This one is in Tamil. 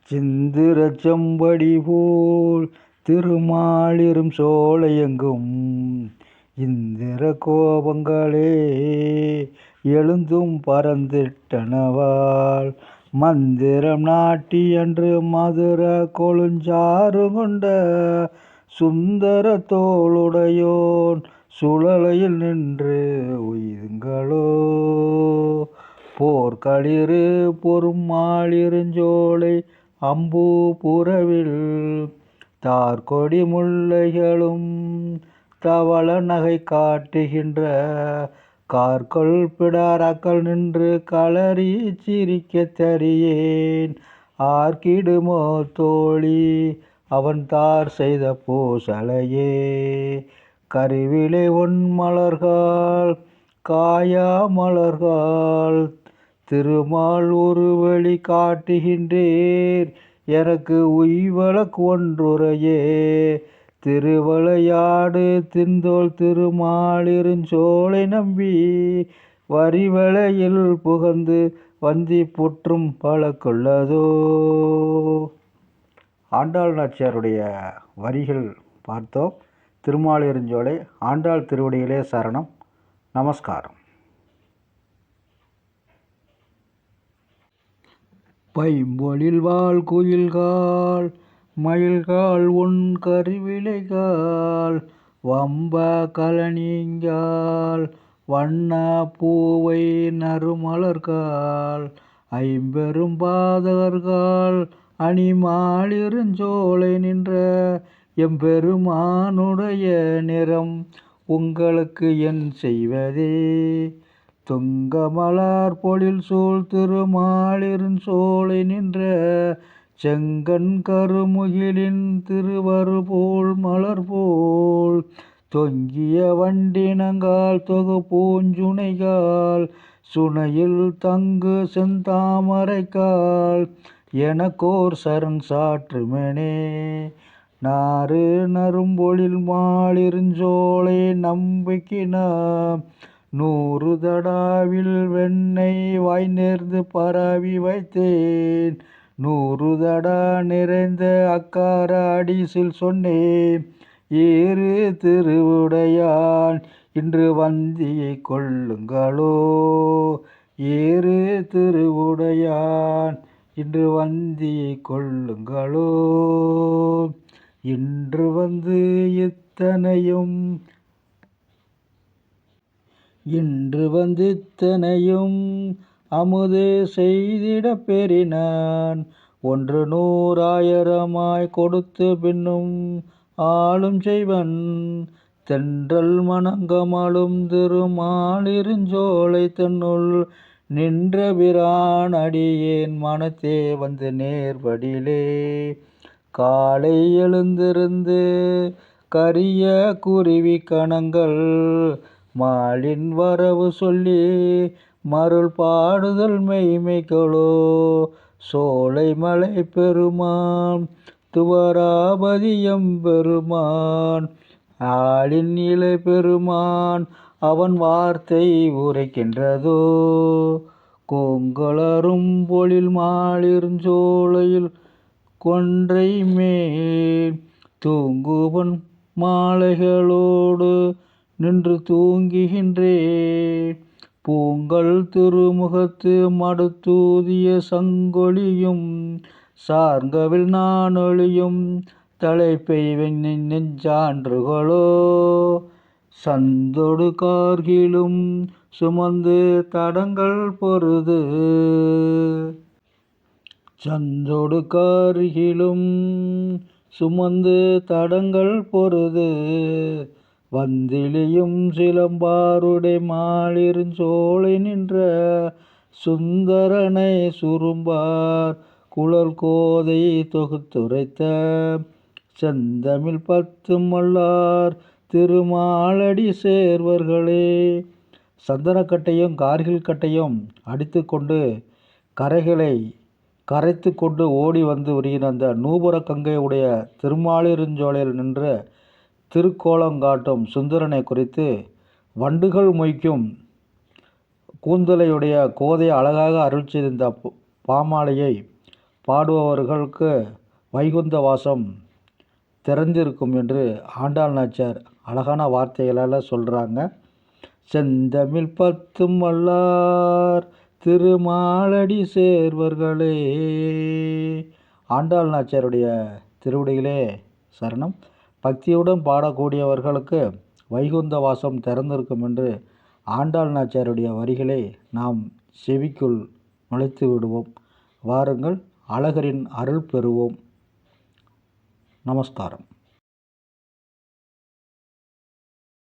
சிந்திர செம்படி போல் திருமாலிரும் சோலையெங்கும் இந்திர கோபங்களே எழுந்தும் பறந்திட்டனவாள் மந்திரம் நாட்டி அன்று மதுர கொழுஞ்சாறு கொண்ட சுந்தர தோளுடையோன் சுழலையில் நின்று உய்துங்களோ போர்க்களிறு பொறுமாலிருஞ்சோலை அம்பு புறவில் தார்கொடி முல்லைகளும் தவள நகை காட்டுகின்ற கார்கொள் பிடாராக்கள் நின்று களறி சிரிக்க தரியேன் ஆர்க்கிடுமோ தோழி அவன் தார் செய்த பூசலையே கருவிலை ஒன் மலர்கள் காயா மலர்கள் திருமால் ஒரு வழி காட்டுகின்றேர் எனக்கு உய்வழக்கு ஒன்றுரையே திருவளையாடு தின்தோல் திருமாலிருஞ்சோலை நம்பி வரிவளையில் புகந்து வந்தி புற்றும் பழக்குள்ளதோ. ஆண்டாள் நாச்சியாருடைய வரிகள் பார்த்தோம். திருமாலிருஞ்சோலை. ஆண்டாள் திருவடிகளே சரணம். நமஸ்காரம். பைம்பொழில் வாழ் குயில்கால் மயில்கால் உன் கருவிலைகால் வம்ப கலனிங்கால் வண்ண பூவை நறுமலர்கால் ஐம்பெரும் பாதகர்கள் அணிமாலிருஞ்சோலை நின்ற எம்பெருமானுடைய நிறம் உங்களுக்கு என் செய்வதே துங்க மலர் பொழில் சூழ் திருமாலிருஞ்சோலை நின்ற செங்கண் கருமுகிலின் திருவரு போல் மலர் போல் தொங்கிய வண்டினங்கால் தொகு பூஞ்சுனைகால் சுனையில் தங்கு செந்தாமரைக்கால் எனக்கோர் சரண் சாற்றுமெனே நாறு நறும்பொழில் மாலிருஞ்சோலை நம்பிக்கினாம் 100 தடாவில் வெண்ணெய் வாய் நேர்ந்து பரவி வைத்தேன் 100 தடா நிறைந்த அக்கார அடிசில் சொன்னேன் ஏறு திருவுடையான் இன்று வந்தியை கொள்ளுங்களோ ஏறு திருவுடையான் இன்று வந்தியை கொள்ளுங்களோ இன்று வந்து இத்தனையும் அமுதே செய்திட பெறினான் 100,000 கொடுத்து பின்னும் ஆளும் செய்வன் தென்றல் மணங்கமழும் திருமாலிருஞ்சோலை தன்னுள் நின்ற பிரான் அடியேன் மனத்தே வந்து நேர்வடிலே காலை எழுந்திருந்து கரிய குருவி கணங்கள் மாலின் வரவு சொல்லி மருள் பாடுதல் மெய்மைகளோ சோலை மலை பெருமான் துவராபதியம் பெருமான் ஆளின் இலை பெருமான் அவன் வார்த்தை உரைக்கின்றதோ கொங்கலரும் பொழில் மாலிருஞ்சோலையில் கொன்றை மேல் தூங்குவன் மாலைகளோடு நின்று தூங்குகின்றேன் பூங்கள் திருமுகத்து மடுத்தூதிய சங்கொலியும் சார்கவில் நானொழியும் தலைப்பெய்வன் நெஞ்சான்றுகளோ சந்தொடு கார்கிலும் சுமந்து தடங்கள் பொருது சந்தொடு கார்கிலும் சுமந்து தடங்கள் பொருது வந்திலியும் சிலம்பாருடை மாலிருஞ்சோலை நின்ற சுந்தரனை சுரும்பார் குழல் கோதை தொகுத்துரைத்த செந்தமிழ் 10 மல்லார் திருமாலடி சேர்வர்களே சந்தனக்கட்டையும் கார்கில் கட்டையும் அடித்து கொண்டு கரைகளை கரைத்து கொண்டு ஓடி வந்து வருகிற அந்த நூபுர கங்கை உடைய திருமாலிருஞ்சோலையில் நின்று திருக்கோலங்காட்டும் சுந்தரனை குறித்து வண்டுகள் மொய்க்கும் கூந்தலையுடைய கோதை அழகாக அருள் செய்த இந்த பாமாலையை பாடுபவர்களுக்கு வைகுந்த வாசம் திறந்திருக்கும் என்று ஆண்டாள் நாச்சியார் அழகான வார்த்தைகளால் சொல்கிறாங்க. செந்தமிழ் பத்தும் வல்லார் திருமாலடி சேர்வர்களே. ஆண்டாள் நாச்சியாருடைய திருவடிகளே சரணம். பக்தியுடன் பாடக்கூடியவர்களுக்கு வைகுந்த வாசம் திறந்திருக்கும் என்று ஆண்டாள் நாச்சியாருடைய வரிகளை நாம் செவிக்குள் நுழைத்து விடுவோம். வாருங்கள், அழகரின் அருள் பெறுவோம். நமஸ்காரம்.